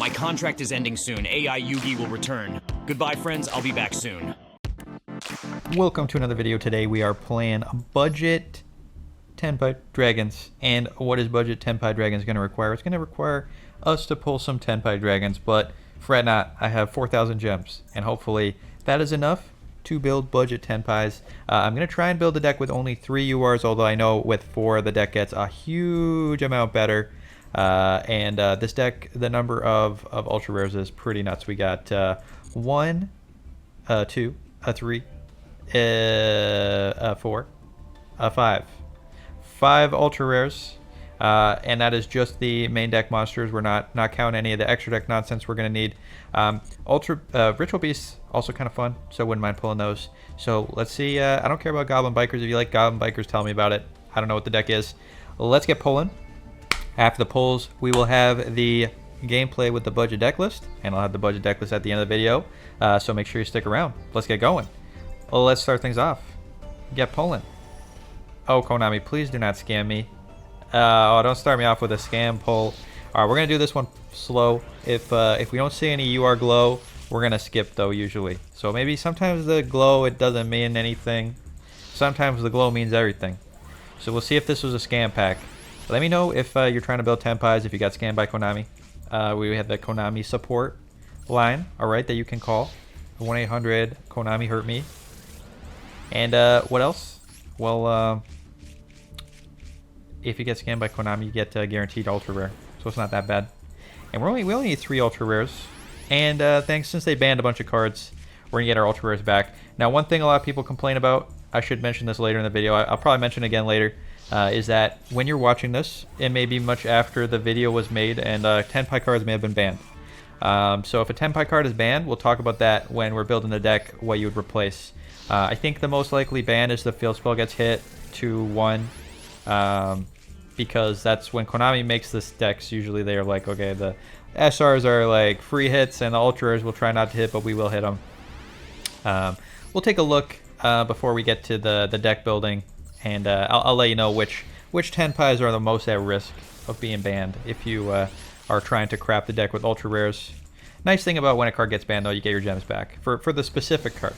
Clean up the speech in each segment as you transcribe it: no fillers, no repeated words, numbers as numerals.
My contract is ending soon. AI Yugi will return. Goodbye, friends. I'll be back soon. Welcome to another video. Today we are playing budget Tenpai Dragons. And what is budget Tenpai Dragons going to require? It's going to require us to pull some Tenpai Dragons, but fret not, I have 4,000 gems, and hopefully that is enough to build budget Tenpais. I'm going to try and build a deck with only 3 URs, although I know with 4 the deck gets a huge amount better. This deck, the number of ultra rares is pretty nuts. We got 1, 2, 3, 4, 5. 5 ultra rares, and that is just the main deck monsters. We're not counting any of the extra deck nonsense we're going to need. Ritual Beasts, also kind of fun, so wouldn't mind pulling those. So let's see. I don't care about Goblin Bikers. If you like Goblin Bikers, tell me about it. I don't know what the deck is. Let's get pulling. After the pulls, we will have the gameplay with the budget deck list, and I'll have the budget deck list at the end of the video, so make sure you stick around. Let's get going. Well, let's start things off. Get pulling. Oh, Konami, please do not scam me. Oh, don't start me off with a scam pull. All right, we're going to do this one slow. If we don't see any UR glow, we're going to skip, though, usually. So maybe sometimes the glow, it doesn't mean anything. Sometimes the glow means everything. So we'll see if this was a scam pack. Let me know if you're trying to build Tenpais, if you got scammed by Konami. We have the Konami support line, all right, that you can call. 1-800 Konami hurt me. And what else? Well, if you get scammed by Konami, you get guaranteed ultra rare, so it's not that bad. And we only need 3 ultra rares. And since they banned a bunch of cards, we're gonna get our ultra rares back. Now, one thing a lot of people complain about, I should mention this later in the video. I'll probably mention it again later. Is that when you're watching this, it may be much after the video was made, and Tenpai cards may have been banned. So if a Tenpai card is banned, we'll talk about that when we're building the deck, what you would replace. I think the most likely ban is the field spell gets hit 2-1, because that's when Konami makes this decks. Usually they're like, okay, the SRs are like free hits, and the ultras will try not to hit, but we will hit them. We'll take a look before we get to the deck building. And I'll let you know which Tenpais are the most at risk of being banned if you are trying to craft the deck with ultra rares. Nice thing about when a card gets banned, though, you get your gems back for the specific card.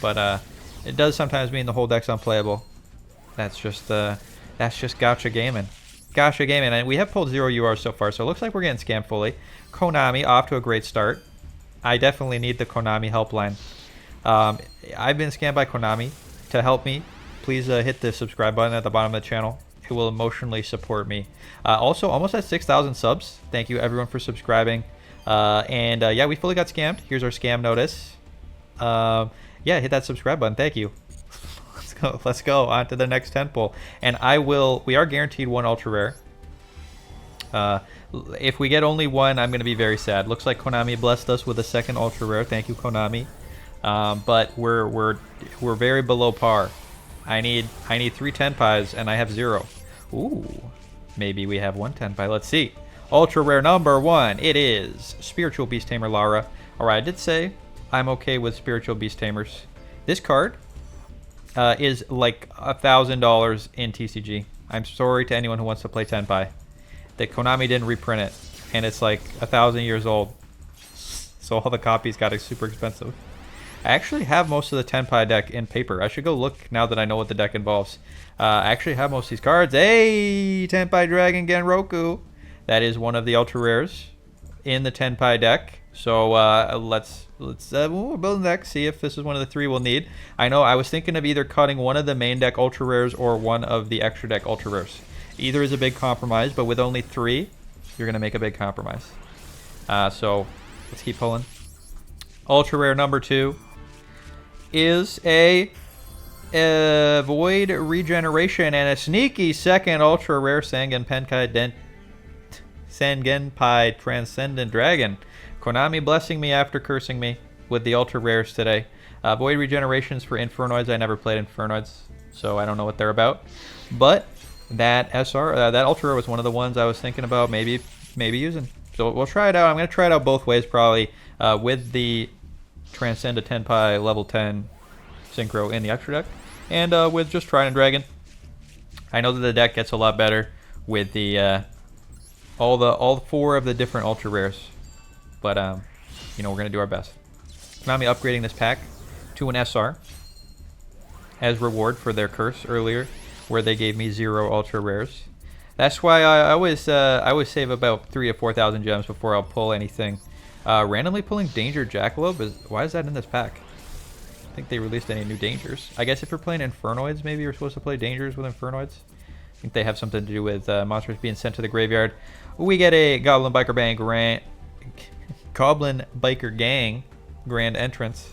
But it does sometimes mean the whole deck's unplayable. That's just gacha gaming. Gacha gaming, and we have pulled 0 URs so far, so it looks like we're getting scammed fully. Konami off to a great start. I definitely need the Konami helpline. I've been scammed by Konami. To help me, please hit the subscribe button at the bottom of the channel. It will emotionally support me. Also, almost at 6,000 subs. Thank you, everyone, for subscribing. Yeah, we fully got scammed. Here's our scam notice. Yeah, hit that subscribe button. Thank you. Let's go on to the next 10 pull. And we are guaranteed 1 ultra rare. If we get only 1, I'm going to be very sad. Looks like Konami blessed us with a 2nd ultra rare. Thank you, Konami. But we're very below par. I need 3 Tenpais, and I have 0. Ooh, maybe we have 1 Tenpai. Let's see. Ultra rare number 1. It is Spiritual Beast Tamer Lara. All right, I did say I'm okay with Spiritual Beast Tamers. This card is like $1,000 in TCG. I'm sorry to anyone who wants to play Tenpai. That Konami didn't reprint it, and it's like 1,000 years old. So all the copies got super expensive. I actually have most of the Tenpai deck in paper. I should go look now that I know what the deck involves. I actually have most of these cards. Hey, Tenpai Dragon Genroku. That is one of the ultra rares in the Tenpai deck. So let's we'll build a deck, see if this is one of the 3 we'll need. I know I was thinking of either cutting one of the main deck ultra rares or one of the extra deck ultra rares. Either is a big compromise, but with only 3, you're gonna make a big compromise. So let's keep pulling. Ultra rare number 2 is a Void Regeneration and a sneaky 2nd ultra rare Sangenpai Transcendent Dragon. Konami blessing me after cursing me with the ultra rares today. Void Regenerations for Infernoids. I never played Infernoids, so I don't know what they're about. But that that ultra rare was one of the ones I was thinking about maybe using. So we'll try it out. I'm gonna try it out both ways probably, with the Transcend a Tenpai level 10 synchro in the extra deck, and with just Trident Dragon. I know that the deck gets a lot better with the all 4 of the different ultra rares. but you know, we're gonna do our best. Konami upgrading this pack to an SR as reward for their curse earlier, where they gave me 0 ultra rares. That's why I always save about 3,000 to 4,000 gems before I'll pull anything. Randomly pulling Danger Jackalope, why is that in this pack? I think they released any new dangers. I guess if you're playing Infernoids, maybe you're supposed to play dangers with Infernoids. I think they have something to do with monsters being sent to the graveyard. We get a Goblin Biker Gang grand entrance.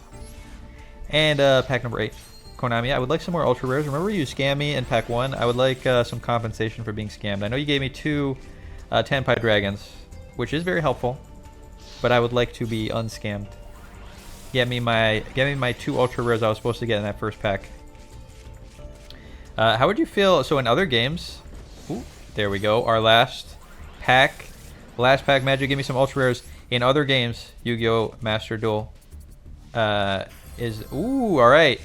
And pack number 8. Konami, I would like some more ultra rares. Remember you scammed me in pack 1? I would like some compensation for being scammed. I know you gave me 2 Tenpai Dragons, which is very helpful, but I would like to be unscammed. Get me my 2 ultra rares I was supposed to get in that first pack. How would you feel? So in other games, ooh, there we go. Our last pack magic. Give me some ultra rares. In other games, Yu-Gi-Oh! MasterDuel is all right.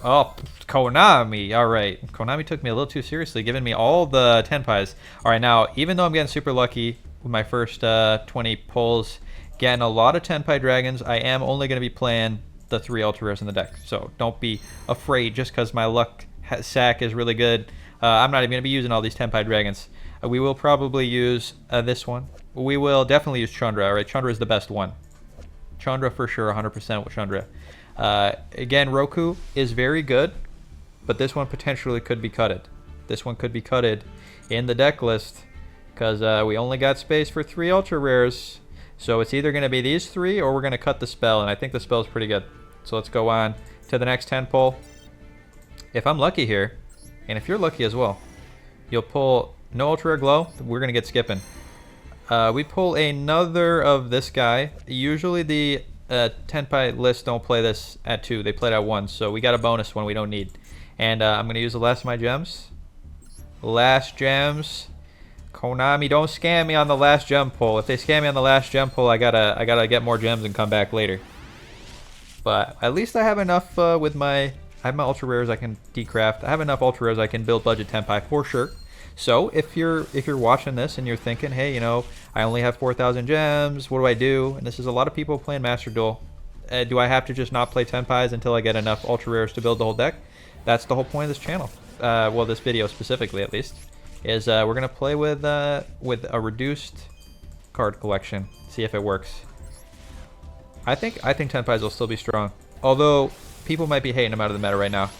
Oh, Konami. All right, Konami took me a little too seriously, giving me all the Tenpais. All right, now even though I'm getting super lucky with my first 20 pulls, getting a lot of Tenpai Dragons, I am only going to be playing the 3 ultra rares in the deck. So don't be afraid just because my luck sack is really good. I'm not even going to be using all these Tenpai Dragons. We will probably use this one. We will definitely use Chandra. All right, Chandra is the best one. Chandra for sure, 100% with Chandra. Again, Roku is very good, but this one potentially could be cutted. This one could be cutted in the deck list because we only got space for 3 ultra rares. So it's either going to be these 3 or we're going to cut the spell, and I think the spell is pretty good. So let's go on to the next 10 pull. If I'm lucky here, and if you're lucky as well, you'll pull no ultra rare glow. We're going to get skipping. We pull another of this guy. Usually the Tenpai list don't play this at 2. They play it at 1, so we got a bonus one we don't need. And I'm going to use the last of my gems. Last gems. Konami, don't scam me on the last gem pull. If they scam me on the last gem pull, I gotta get more gems and come back later. But at least I have enough with my... I have my ultra rares I can decraft. I have enough ultra rares I can build budget Tenpai for sure. So if you're watching this and you're thinking, hey, you know, I only have 4,000 gems, what do I do? And this is a lot of people playing Master Duel. Do I have to just not play Tenpais until I get enough ultra rares to build the whole deck? That's the whole point of this channel. Well, this video specifically, at least, is we're gonna play with a reduced card collection, see if it works. I think Tenpais will still be strong, although people might be hating them out of the meta right now.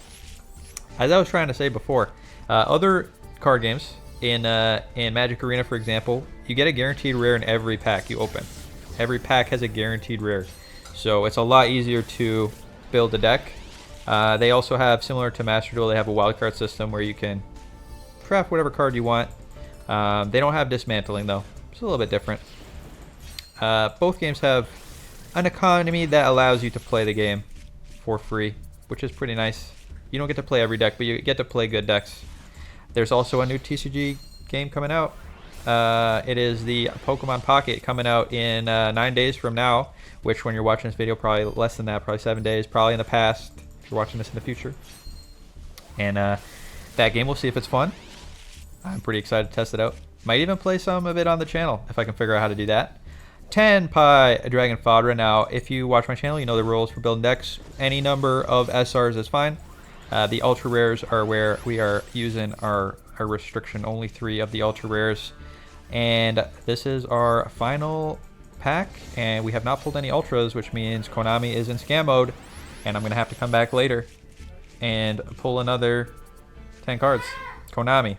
As I was trying to say before, other card games in Magic Arena, for example, you get a guaranteed rare in every pack you open. Every pack has a guaranteed rare, so it's a lot easier to build a deck. They also have, similar to Master Duel, they have a wildcard system where you can craft whatever card you want. They don't have dismantling though. It's a little bit different. Both games have an economy that allows you to play the game for free, which is pretty nice. You don't get to play every deck, but you get to play good decks. There's also a new TCG game coming out. It is the Pokemon Pocket, coming out in 9 days from now, which when you're watching this video, probably less than that, probably 7 days, probably in the past, if you're watching this in the future. And that game, we'll see if it's fun. I'm pretty excited to test it out. Might even play some of it on the channel if I can figure out how to do that. Tenpai Dragon Fodra. Now, if you watch my channel, you know the rules for building decks. Any number of SRs is fine. The ultra rares are where we are using our restriction, only 3 of the ultra rares. And this is our final pack, and we have not pulled any ultras, which means Konami is in scam mode, and I'm gonna have to come back later and pull another 10 cards. Konami,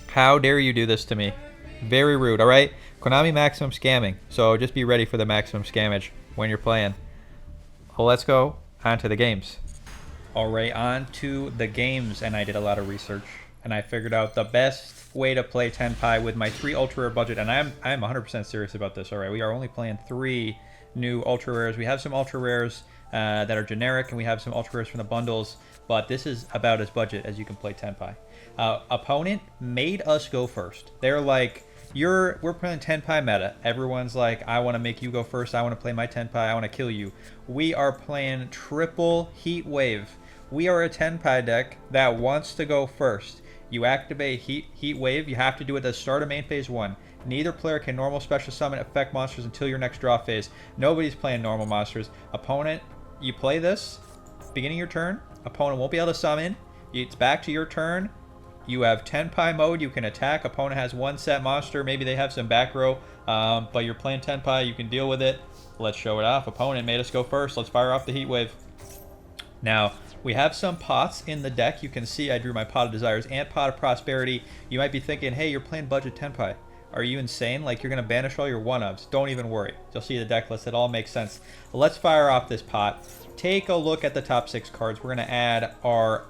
how dare you do this to me? Very rude. All right, Konami maximum scamming, so just be ready for the maximum scammage when you're playing. Well, let's go on to the games. All right, on to the games, and I did a lot of research, and I figured out the best way to play Tenpai with my 3 ultra rare budget, and I'm 100% serious about this. All right, we are only playing 3 new ultra rares. We have some ultra rares that are generic, and we have some ultra rares from the bundles, but this is about as budget as you can play Tenpai. Opponent made us go first. They're like, we're playing Tenpai meta. Everyone's like, I want to make you go first. I want to play my Tenpai. I want to kill you. We are playing triple heat wave. We are a Tenpai deck that wants to go first. You activate heat wave. You have to do it at the start of main phase 1. Neither player can normal special summon effect monsters until your next draw phase. Nobody's playing normal monsters. Opponent, you play this, beginning your turn. Opponent won't be able to summon. It's back to your turn. You have Tenpai mode. You can attack. Opponent has one set monster. Maybe they have some back row, but you're playing Tenpai. You can deal with it. Let's show it off. Opponent made us go first. Let's fire off the Heat Wave. Now, we have some pots in the deck. You can see I drew my Pot of Desires and Pot of Prosperity. You might be thinking, hey, you're playing budget Tenpai. Are you insane? Like, you're going to banish all your one-ofs. Don't even worry. You'll see the deck list. It all makes sense. Let's fire off this pot. Take a look at the top 6 cards. We're going to add our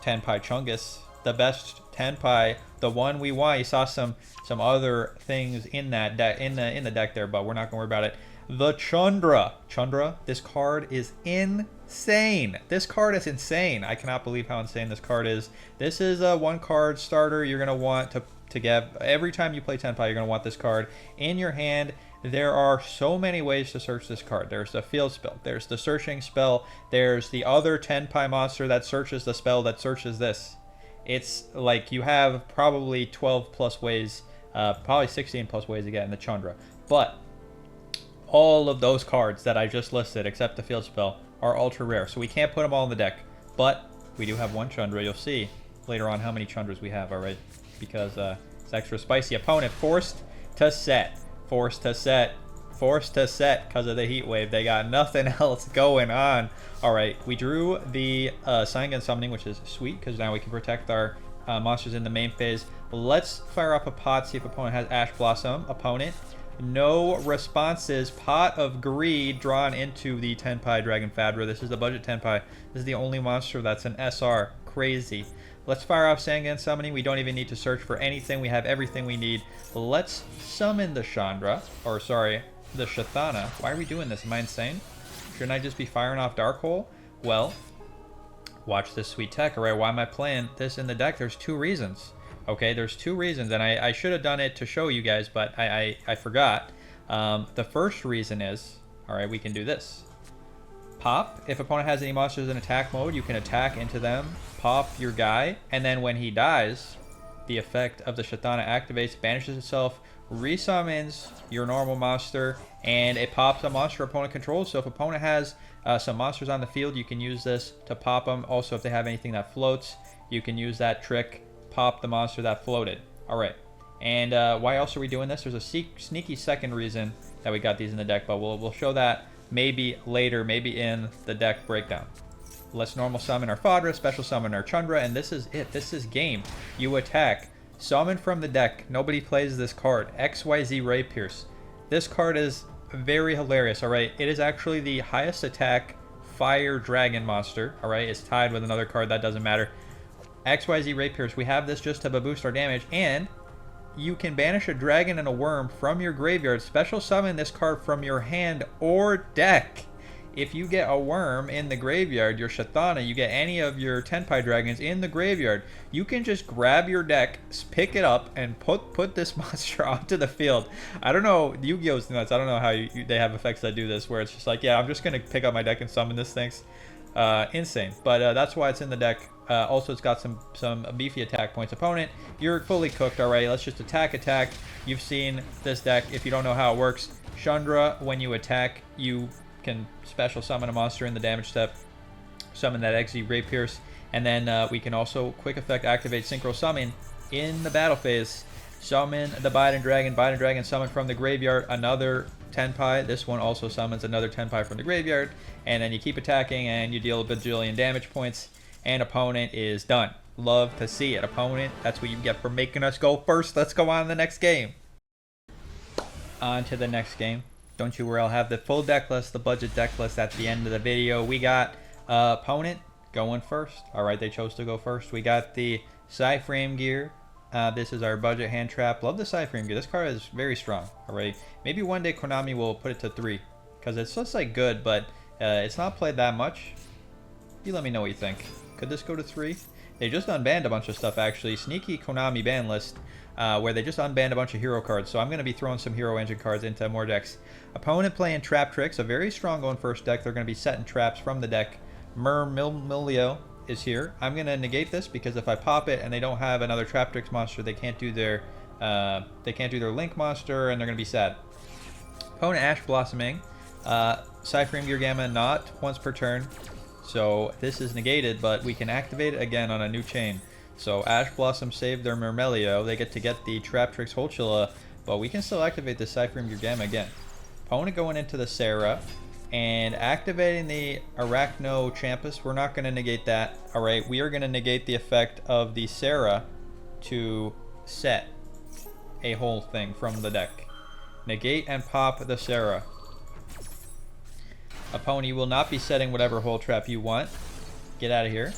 Tenpai Chungus, the best Tenpai, the one we want. You saw some other things in that deck, in the deck there, but we're not going to worry about it. The Chandra, this card is insane. This card is insane. I cannot believe how insane this card is. This is a 1-card starter. You're going to want to get, every time you play Tenpai, you're going to want this card in your hand. There are so many ways to search this card. There's the field spell, there's the searching spell, there's the other Tenpai monster that searches the spell that searches this. It's like you have probably 12 plus ways, probably 16 plus ways to get in the Chandra. But all of those cards that I just listed, except the field spell, are ultra rare. So we can't put them all in the deck. But we do have one Chandra. You'll see later on how many Chandras we have, all right? Because it's extra spicy. Opponent forced to set because of the Heat Wave. They got nothing else going on. All right, we drew the Sangan Summoning, which is sweet because now we can protect our monsters in the main phase. Let's fire up a pot, see if opponent has Ash Blossom. Opponent, no responses. Pot of Greed drawn into the Tenpai Dragon Fabra. This is the budget Tenpai. This is the only monster that's an SR. Crazy. Let's fire off Sangan Summoning. We don't even need to search for anything. We have everything we need. Let's summon the Chandra, or sorry, the Shathana. Why are we doing this? Am I insane? Shouldn't I just be firing off Dark Hole? Well, watch this sweet tech. All right, why am I playing this in the deck? There's 2 reasons. Okay, there's 2 reasons, and I should have done it to show you guys, but I forgot. The first reason is, all right, we can do this. Pop, if opponent has any monsters in attack mode, you can attack into them, pop your guy, and then when he dies, the effect of the Shathana activates, banishes itself, resummons your normal monster, and it pops a monster opponent controls. So if opponent has some monsters on the field, you can use this to pop them. Also, if they have anything that floats, you can use that trick, pop the monster that floated. All right, and why else are we doing this? There's a sneaky second reason that we got these in the deck, but we'll show that maybe later, maybe in the deck breakdown. Let's normal summon our Fadra, special summon our Chandra, and this is it. This is game. You attack, summon from the deck. Nobody plays this card. XYZ Ray Pierce. This card is very hilarious, all right? It is actually the highest attack fire dragon monster, all right? It's tied with another card, that doesn't matter. XYZ Ray Pierce. We have this just to boost our damage, and you can banish a dragon and a worm from your graveyard. Special summon this card from your hand or deck. If you get a worm in the graveyard, your Shathana, you get any of your Tenpai dragons in the graveyard, you can just grab your deck, pick it up, and put this monster onto the field. I don't know, Yu-Gi-Oh's nuts. I don't know how they have effects that do this, where it's just like, yeah, I'm just going to pick up my deck and summon this thing. Insane. But that's why it's in the deck. Also, it's got some beefy attack points. Opponent, you're fully cooked already. Let's just attack. You've seen this deck. If you don't know how it works, Chandra, when you attack, you can special summon a monster in the damage step, summon that XZ Ray Pierce, and then we can also quick effect activate Synchro Summon in the battle phase. Summon the Biden Dragon summon from the graveyard another Tenpai. This one also summons another Tenpai from the graveyard, and then you keep attacking and you deal a bajillion damage points, and opponent is done. Love to see it. Opponent, that's what you get for making us go first. Let's go on to the next game. On to the next game. Don't you worry, I'll have the full deck list, the budget deck list at the end of the video. We got opponent going first. All right, they chose to go first. We got the side frame gear. This is our budget hand trap. Love the side frame gear. This card is very strong. All right, maybe one day Konami will put it to 3 because it's just like good, but it's not played that much. You let me know what you think. Could this go to 3? They just unbanned a bunch of stuff, actually. Sneaky Konami ban list, where they just unbanned a bunch of hero cards. So I'm going to be throwing some hero engine cards into more decks. Opponent playing Trap Tricks, a very strong going first deck. They're going to be setting traps from the deck. Milio is here. I'm going to negate this because if I pop it and they don't have another Trap Tricks monster, they can't do their They can't do their Link monster, and they're going to be sad. Opponent Ash Blossoming. Cyphering Gear Gamma not once per turn. So this is negated, but we can activate it again on a new chain. So Ash Blossom saved their Myrmelio. They get to get the Traptrix Holchula, but we can still activate the Cyphering Gear Gamma again. Opponent going into the Sarah and activating the Arachno Champus. We're not going to negate that. Alright, we are going to negate the effect of the Sarah to set a whole thing from the deck. Negate and pop the Sarah. Opponent, you will not be setting whatever hole trap you want. Get out of here.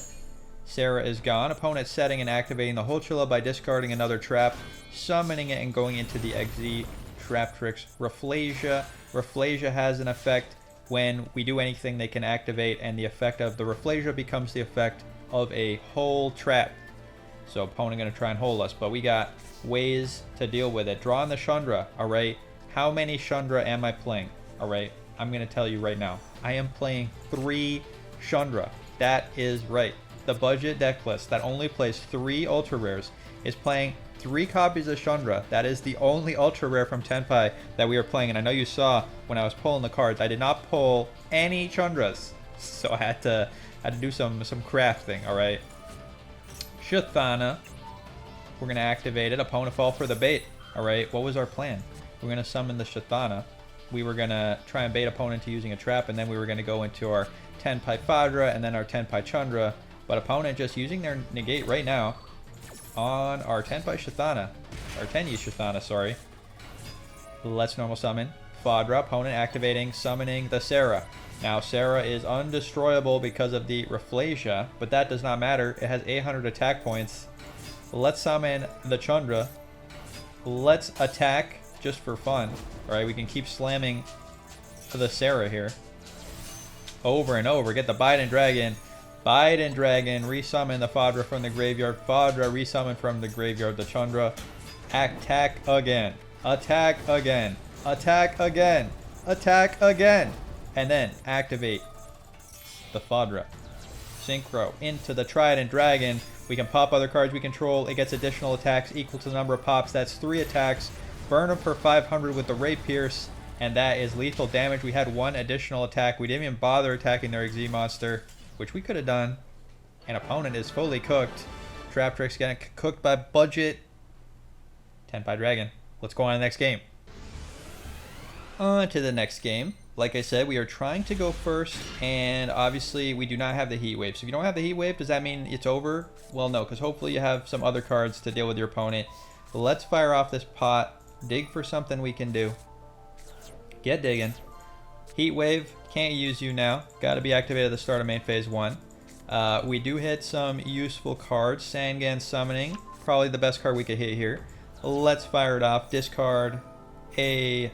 Sarah is gone. Opponent setting and activating the Holchula by discarding another trap, summoning it, and going into the XZ Traptrix Rafflesia. Rafflesia has an effect when we do anything they can activate, and the effect of the Rafflesia becomes the effect of a hole trap. So opponent going to try and hold us, but we got ways to deal with it. Drawing the Chandra, alright? How many Chandra am I playing? Alright, I'm going to tell you right now. I am playing 3 Chandra. That is right. The budget deck list that only plays 3 ultra rares is playing 3 copies of Chandra. That is the only ultra rare from Tenpai that we are playing. And I know you saw when I was pulling the cards, I did not pull any Chandras. So I had to do some crafting, alright? Shathana. We're going to activate it. Opponent fall for the bait. Alright, what was our plan? We're going to summon the Shathana. We were going to try and bait opponent to using a trap, and then we were going to go into our Tenpai Fadra and then our Tenpai Chandra. But opponent just using their negate right now on our Tenpai Shathana. Our Tenyi Shathana, sorry. Let's normal summon. Fadra, opponent activating, summoning the Sarah. Now Sarah is undestroyable because of the Rafflesia, but that does not matter. It has 800 attack points. Let's summon the Chandra. Let's attack just for fun. Alright, we can keep slamming the Sarah here. Over and over. Get the Biden Dragon. Biden Dragon. Resummon the Fadra from the graveyard. Fadra resummon from the graveyard the Chandra. Attack again. Attack again. Attack again. Attack again. And then activate the Fadra. Synchro into the Trident Dragon. We can pop other cards we control. It gets additional attacks equal to the number of pops. That's 3 attacks. Burn them for 500 with the Ray Pierce. And that is lethal damage. We had 1 additional attack. We didn't even bother attacking their XZ monster, which we could have done. And opponent is fully cooked. Traptrix getting cooked by budget. Tenpai Dragon. Let's go on to the next game. On to the next game. Like I said, we are trying to go first, and obviously we do not have the Heat Wave. So if you don't have the Heat Wave, does that mean it's over? Well, no, because hopefully you have some other cards to deal with your opponent. Let's fire off this pot. Dig for something we can do. Get digging. Heat Wave, can't use you now. Got to be activated at the start of main phase 1. We do hit some useful cards. Sangan Summoning, probably the best card we could hit here. Let's fire it off. Discard a...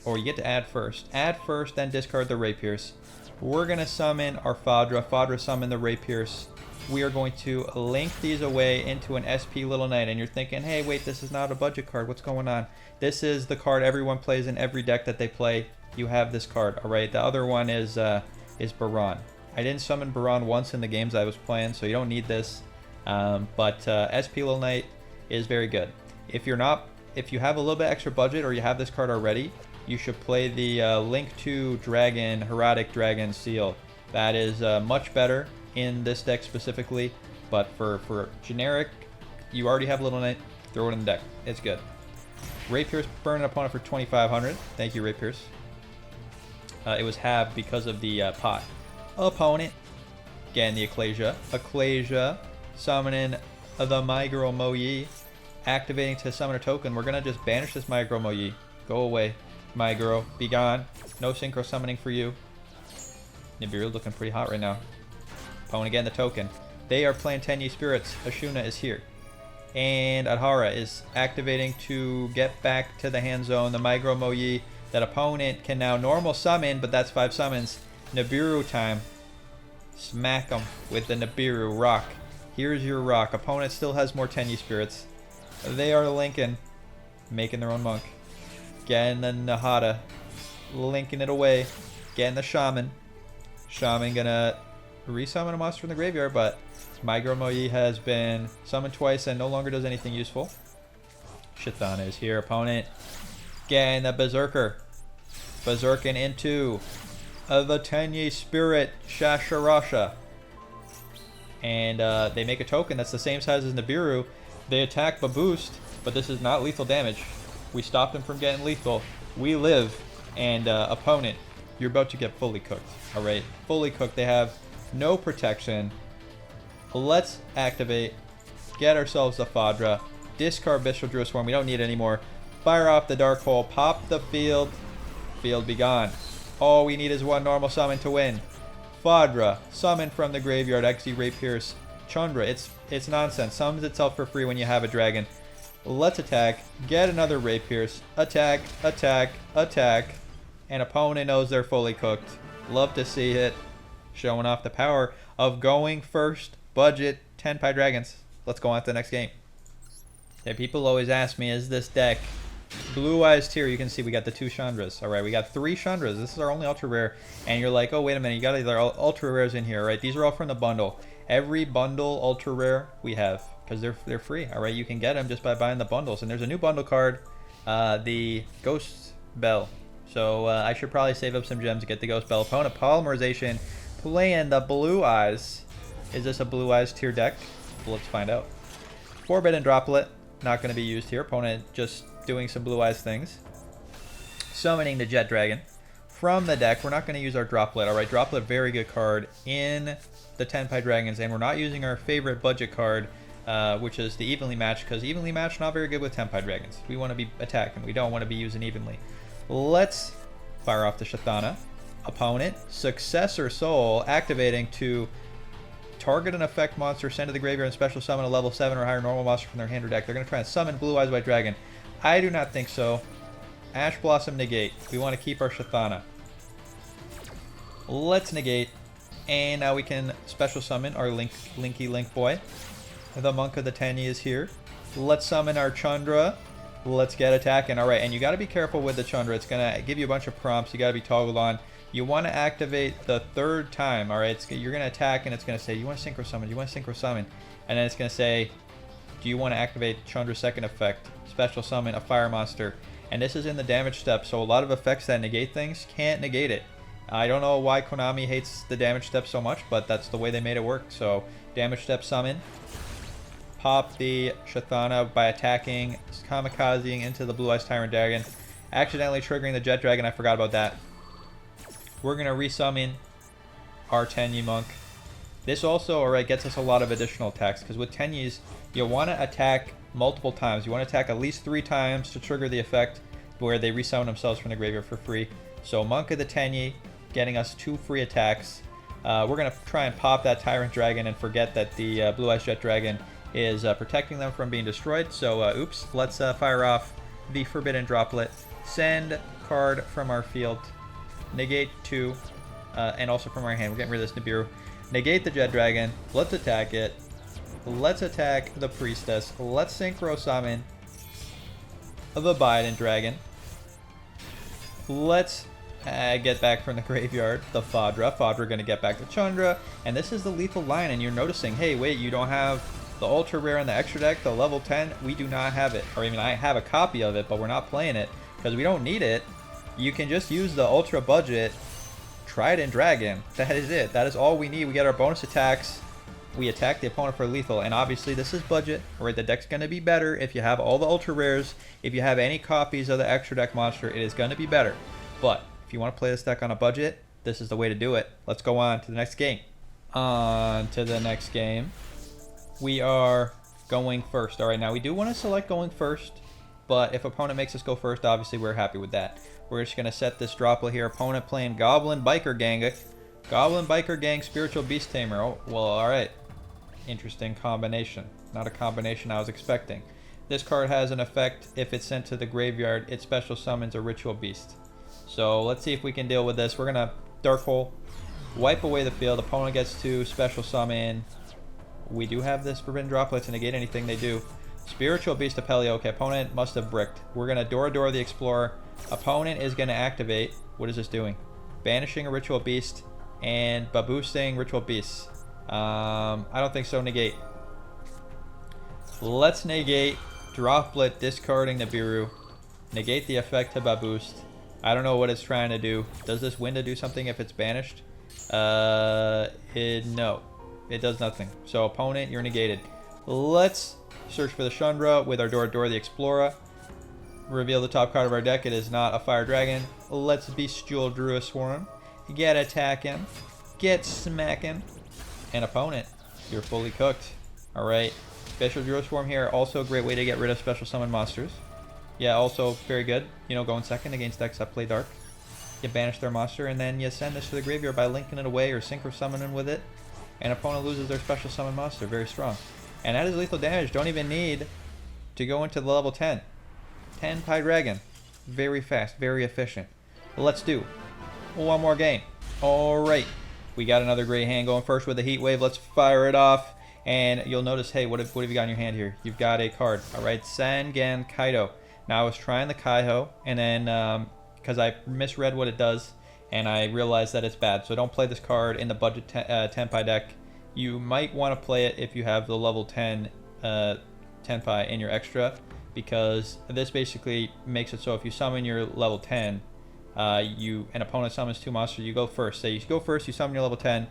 Or you get to add first. Add first, then discard the Ray Pierce. We're going to summon our Fadra. Fadra summon the Ray Pierce. We are going to link these away into an SP Little Knight. And you're thinking, hey, wait, this is not a budget card. What's going on? This is the card everyone plays in every deck that they play. You have this card, all right? The other one is Baron. I didn't summon Baron once in the games I was playing, so you don't need this. But SP Little Knight is very good. If you have a little bit extra budget or you have this card already, you should play the Link to Dragon, Herodic Dragon Seal. That is much better in this deck specifically, but for generic, you already have Little Knight, throw it in the deck. It's good. Ray Pierce burn an opponent for 2,500. Thank you, Ray Pierce. It was halved because of the pot. Opponent, getting the Ecclesia. Ecclesia, summoning the My Girl Mo Yi. Activating to summon a token. We're going to just banish this My Girl Mo Yi. Go away. My girl, be gone. No synchro summoning for you. Nibiru looking pretty hot right now. Opponent again, the token. They are playing Tenyi Spirits. Ashuna is here. And Adhara is activating to get back to the hand zone. The My Girl Mo Yi. That opponent can now normal summon, but that's 5 summons. Nibiru time. Smack them with the Nibiru rock. Here's your rock. Opponent still has more Tenyi Spirits. They are linking. Making their own monk. Getting the Nahada, linking it away, getting the Shaman. Shaman gonna resummon a monster from the graveyard, but My Girl Mo Yi has been summoned twice and no longer does anything useful. Chthana is here. Opponent getting the Berserker. Berserking into the Tenyi Spirit Shasharasha. And they make a token that's the same size as Nibiru. They attack Baboost, but this is not lethal damage. We stopped him from getting lethal. We live, and opponent, you're about to get fully cooked. Alright, fully cooked. They have no protection. Let's activate, get ourselves the Fadra, discard Bestial Druid Swarm, we don't need it anymore. Fire off the Dark Hole, pop the field, field be gone. All we need is one normal summon to win. Fadra, summon from the graveyard, XD Ray Pierce, Chandra, it's nonsense, summons itself for free when you have a dragon. Let's attack, get another Ray Pierce, attack, attack, attack, and opponent knows they're fully cooked. Love to see it, showing off the power of going first, budget, Tenpai Dragons. Let's go on to the next game. Okay, people always ask me, is this deck Blue Eyes tier? You can see we got the 2 Chandras. Alright, we got 3 Chandras. This is our only ultra rare. And you're like, oh, wait a minute, you got other ultra rares in here, right? These are all from the bundle. Every bundle ultra rare we have, because they're free. Alright, you can get them just by buying the bundles. And there's a new bundle card, the Ghost Bell. So I should probably save up some gems to get the Ghost Bell. Opponent Polymerization, playing the Blue Eyes. Is this a Blue Eyes tier deck? Well, let's find out. Forbidden Droplet, not going to be used here. Opponent just doing some Blue Eyes things. Summoning the Jet Dragon. From the deck, we're not going to use our Droplet. Alright, Droplet, very good card in the Tenpai Dragons. And we're not using our favorite budget card, which is the Evenly Matched, because Evenly Matched not very good with Tenpai Dragons. We want to be attacking. We don't want to be using evenly. Let's fire off the Chthana. Opponent, Successor Soul, activating to target an effect monster, send to the graveyard, and special summon a level 7 or higher normal monster from their hand or deck. They're going to try and summon Blue Eyes White Dragon. I do not think so. Ash Blossom negate. We want to keep our Chthana. Let's negate. And now we can special summon our Linky Link Boy. The Monk of the Tenyi is here. Let's summon our Chandra. Let's get attacking. Alright, and you got to be careful with the Chandra. It's going to give you a bunch of prompts. You got to be toggled on. You want to activate the 3rd time. Alright, you're going to attack and it's going to say, you want to Synchro Summon, you want to Synchro Summon. And then it's going to say, do you want to activate Chandra's 2nd effect? Special summon a fire monster. And this is in the damage step, so a lot of effects that negate things can't negate it. I don't know why Konami hates the damage step so much, but that's the way they made it work. So, damage step summon. Pop the Chthana by attacking, kamikazing into the Blue Eyes Tyrant Dragon. Accidentally triggering the Jet Dragon, I forgot about that. We're going to resummon our Tenyi Monk. This also, alright, gets us a lot of additional attacks, because with Tenyis, you want to attack multiple times. You want to attack at least 3 times to trigger the effect where they resummon themselves from the graveyard for free. So Monk of the Tenyi, getting us 2 free attacks. We're going to try and pop that Tyrant Dragon and forget that the Blue Eyes Jet Dragon is protecting them from being destroyed. So, oops, let's fire off the Forbidden Droplet. Send card from our field. Negate 2, and also from our hand. We're getting rid of this Nibiru. Negate the Jet Dragon. Let's attack it. Let's attack the Priestess. Let's Synchro Summon the Biden Dragon. Let's get back from the graveyard the Fadra. Fadra going to get back to Chandra. And this is the lethal line, and you're noticing, hey, wait, you don't have the Ultra Rare in the extra deck, the level 10. We do not have it. Or even I have a copy of it, but we're not playing it because we don't need it. You can just use the Ultra Budget Trident Dragon. That is it. That is all we need. We get our bonus attacks. We attack the opponent for lethal, and obviously this is budget. Alright, the deck's going to be better if you have all the ultra rares. If you have any copies of the extra deck monster, it is going to be better. But if you want to play this deck on a budget, this is the way to do it. Let's go on to the next game. On to the next game. We are going first. Alright, now we do want to select going first, but if opponent makes us go first, obviously we're happy with that. We're just going to set this droplet here. Opponent playing Goblin Biker Gang. Goblin Biker Gang Spiritual Beast Tamer. Oh, well, alright. Interesting combination. Not a combination I was expecting. This card has an effect. If it's sent to the graveyard, it special summons a Ritual Beast. So let's see if we can deal with this. We're going to Dark Hole, wipe away the field. Opponent gets to special summon. We do have this Forbidden Droplet to negate anything they do. Spiritual Beast Apelio. Okay, opponent must have bricked. We're going to Dora the Explorer. Opponent is going to activate. What is this doing? Banishing a Ritual Beast and boosting Ritual Beasts. I don't think so. Negate. Let's negate Droplet, discarding Nibiru. Negate the effect Heba Boost. I don't know what it's trying to do. Does this Winda do something if it's banished? No. It does nothing. So opponent, you're negated. Let's search for the Chandra with our Dora the Explorer. Reveal the top card of our deck. It is not a Fire Dragon. Let's Bestial Druid Swarm. Get attacking. Get smacking. And opponent, you're fully cooked. Alright. Bestial Druid Swarm here. Also a great way to get rid of special summon monsters. Yeah, also very good. You know, going second against decks that play dark. You banish their monster, and then you send this to the graveyard by linking it away or synchro summoning with it. And opponent loses their special summon monster. Very strong. And that is lethal damage. Don't even need to go into the level 10. Tenpai Dragon. Very fast, very efficient. Let's do one more game. Alright. We got another great hand going first with the Heat Wave. Let's fire it off. And you'll notice, hey, what have you got in your hand here? You've got a card. Alright, Sangan Kaido. Now I was trying the Kaiho, and then because I misread what it does, and I realized that it's bad. So don't play this card in the budget Tenpai deck. You might want to play it if you have the level 10 Tenpai in your extra, because this basically makes it so if you summon your level 10, an opponent summons 2 monsters, you go first. Say you go first, you summon your level 10,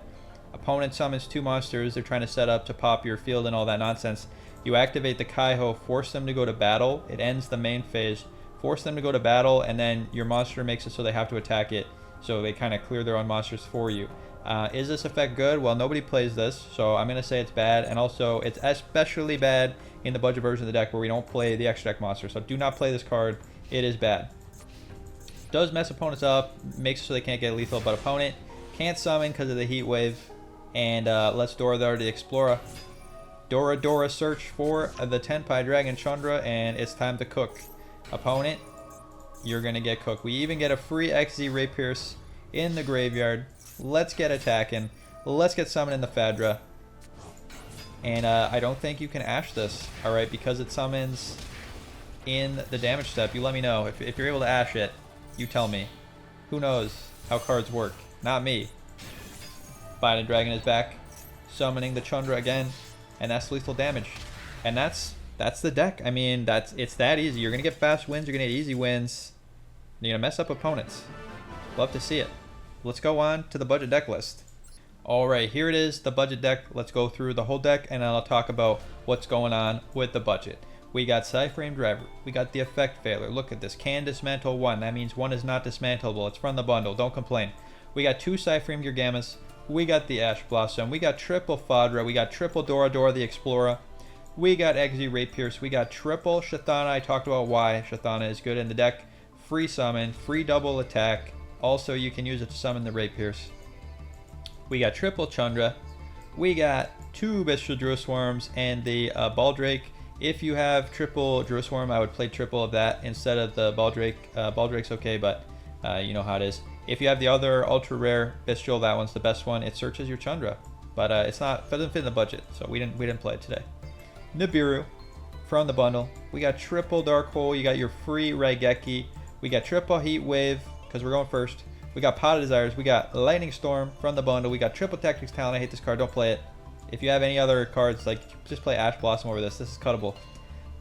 opponent summons 2 monsters, they're trying to set up to pop your field and all that nonsense. You activate the Kaiho, force them to go to battle, it ends the main phase, force them to go to battle, and then your monster makes it so they have to attack it, so they kind of clear their own monsters for you. Is this effect good? Well, nobody plays this, so I'm going to say it's bad, and also it's especially bad in the budget version of the deck where we don't play the extra deck monster, so do not play this card. It is bad. Does mess opponents up, makes it so they can't get lethal, but opponent can't summon because of the Heat Wave, and let's Dora the Explorer. Dora search for the Tenpai Dragon Chandra, and it's time to cook. Opponent, you're going to get cooked. We even get a free XZ Ray Pierce in the graveyard. Let's get attacking. Let's get summoning the Fadra. And I don't think you can Ash this, alright, because it summons in the damage step. You let me know. If you're able to Ash it, you tell me. Who knows how cards work? Not me. Biden Dragon is back. Summoning the Chandra again. And that's lethal damage. And that's the deck. I mean, it's that easy. You're going to get fast wins. You're going to get easy wins. You're going to mess up opponents. Love to see it. Let's go on to the budget deck list. Alright, here it is, the budget deck. Let's go through the whole deck, and then I'll talk about what's going on with the budget. We got Cyframe Driver. We got the Effect Failure. Look at this. Can dismantle 1. That means 1 is not dismantleable. It's from the bundle. Don't complain. We got 2 Cyframe Geargamas. We got the Ash Blossom. We got triple Fadra. We got triple Dora the Explorer. We got XZ Ray Pierce. We got triple Shathana. I talked about why Shathana is good in the deck. Free summon. Free double attack. Also, you can use it to summon the Ray Pierce. We got triple Chandra. We got 2 Bestial Druid Swarms and the Baldrake. If you have triple Druid Swarm, I would play triple of that instead of the Baldrake. Baldrake's okay, but you know how it is. If you have the other ultra rare Bestial, that one's the best one. It searches your Chandra, but it doesn't fit in the budget, so we didn't play it today. Nibiru from the bundle. We got triple Dark Hole. You got your free Raigeki. We got triple Heat Wave because we're going first. We got Pot of Desires. We got Lightning Storm from the bundle. We got triple Tactics Talent. I hate this card. Don't play it. If you have any other cards, like just play Ash Blossom over this. This is cuttable.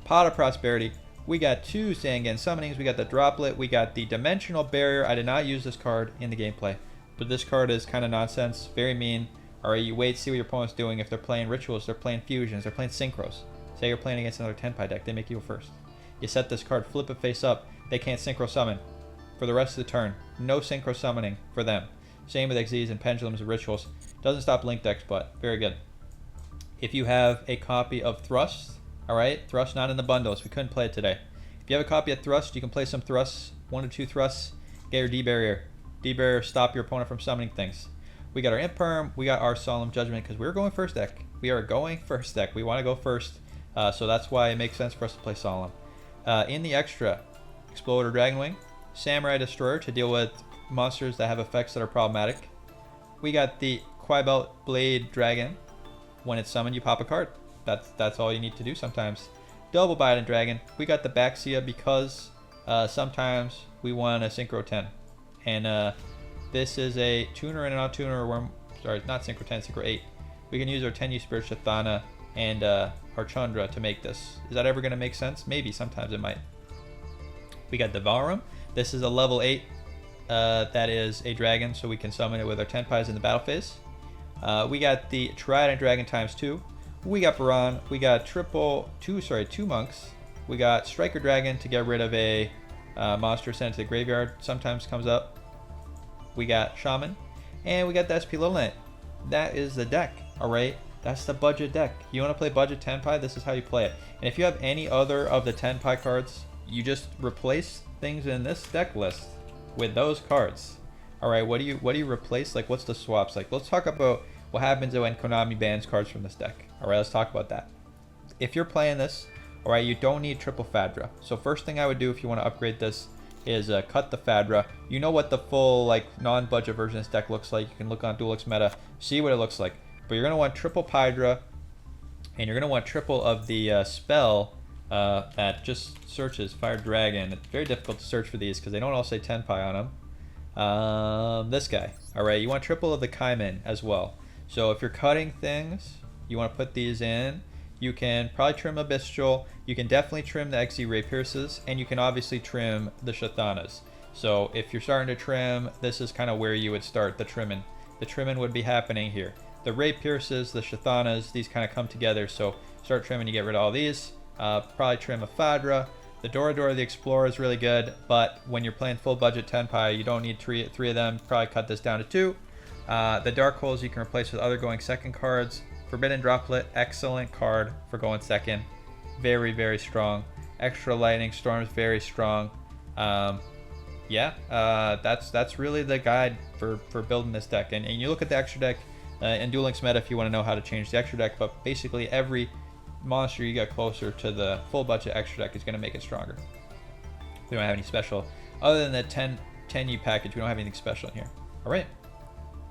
Pot of Prosperity. We got 2 Sangan Summonings. We got the Droplet. We got the Dimensional Barrier. I did not use this card in the gameplay, but this card is kind of nonsense. Very mean. Alright, you wait, see what your opponent's doing. If they're playing Rituals, they're playing Fusions, they're playing Synchros. Say you're playing against another Tenpai deck, they make you go first. You set this card, flip it face up. They can't Synchro Summon for the rest of the turn. No Synchro Summoning for them. Same with XZs and Pendulums and Rituals. Doesn't stop Link decks, but very good. If you have a copy of Thrust, alright, Thrust not in the bundles. We couldn't play it today. If you have a copy of Thrust, you can play some Thrusts, 1 to 2 Thrusts, get your D-Barrier. D-Barrier, stop your opponent from summoning things. We got our Imperm, we got our Solemn Judgment, because we're going first deck. We are going first deck. We want to go first, so that's why it makes sense for us to play Solemn. In the extra, Exploder Dragonwing, Samurai Destroyer to deal with monsters that have effects that are problematic. We got the Quibelt Blade Dragon. When it's summoned, you pop a card. That's all you need to do sometimes. Double Biden Dragon. We got the Baxia because sometimes we want a Synchro 10. And this is a tuner and a non-tuner. Sorry, not Synchro 10, Synchro 8. We can use our 10U Spirit Shathana and Harchandra to make this. Is that ever going to make sense? Maybe, sometimes it might. We got Devarum. This is a level 8 that is a dragon, so we can summon it with our Tenpais in the battle phase. We got the Trident Dragon ×2. We got Baran. We got two monks. We got Striker Dragon to get rid of a monster sent to the graveyard. Sometimes comes up. We got Shaman. And we got the SP Little Knight. That is the deck, alright? That's the budget deck. You want to play budget Tenpai, this is how you play it. And if you have any other of the Tenpai cards, you just replace things in this deck list with those cards. Alright, what do you replace? Like, what's the swaps? Like, let's talk about what happens when Konami bans cards from this deck. Alright, let's talk about that. If you're playing this, alright, you don't need triple Fadra. So first thing I would do if you want to upgrade this is cut the Fadra. You know what the full, like, non-budget version of this deck looks like. You can look on Duelix Meta, see what it looks like. But you're going to want triple Pydra, and you're going to want triple of the spell that just searches Fire Dragon. It's very difficult to search for these because they don't all say Tenpai on them. This guy. Alright, you want triple of the Kaimin as well. So if you're cutting things, you want to put these in. You can probably trim a Bestial. You can definitely trim the XZ Ray Pierces, and you can obviously trim the Shathanas. So if you're starting to trim, this is kind of where you would start the trimming. The trimming would be happening here. The Ray Pierces, the Shathanas, these kind of come together. So start trimming, you get rid of all these. Probably trim a Fadra. The Doradora the Explorer is really good, but when you're playing full budget Tenpai, you don't need three of them. Probably cut this down to 2. The Dark Holes you can replace with other going second cards. Forbidden Droplet, excellent card for going second. Very, very strong. Extra Lightning Storm is very strong. That's really the guide for building this deck. And you look at the extra deck in Duel Links meta if you want to know how to change the extra deck, but basically every monster you get closer to the full budget extra deck is going to make it stronger. We don't have any special. Other than the 10U package, we don't have anything special in here. Alright.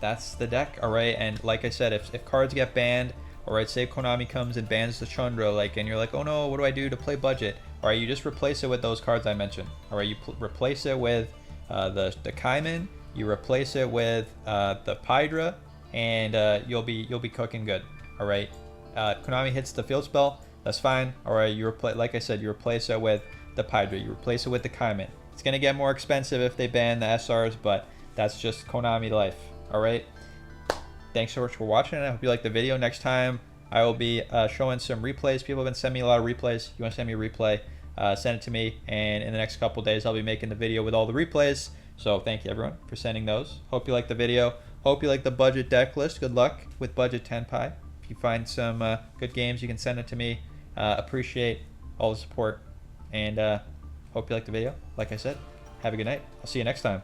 That's the deck, alright, and like I said, if cards get banned, alright, say Konami comes and bans the Chandra, and you're like, oh no, what do I do to play budget? Alright, you just replace it with those cards I mentioned. Alright, you replace it with the Kaimin, you replace it with the Pydra, and you'll be cooking good, alright. Konami hits the field spell, that's fine, alright, like I said, you replace it with the Pydra, you replace it with the Kaimin. It's gonna get more expensive if they ban the SRs, but that's just Konami life. Alright, thanks so much for watching. I hope you liked the video. Next time I will be showing some replays. People have been sending me a lot of replays. If you want to send me a replay, send it to me, and in the next couple days I'll be making the video with all the replays. So thank you everyone for sending those. Hope you liked the video. Hope you like the budget deck list. Good luck with budget Tenpai. If you find some good games, you can send it to me. Appreciate all the support, and hope you liked the video. Like I said, have a good night. I'll see you next time.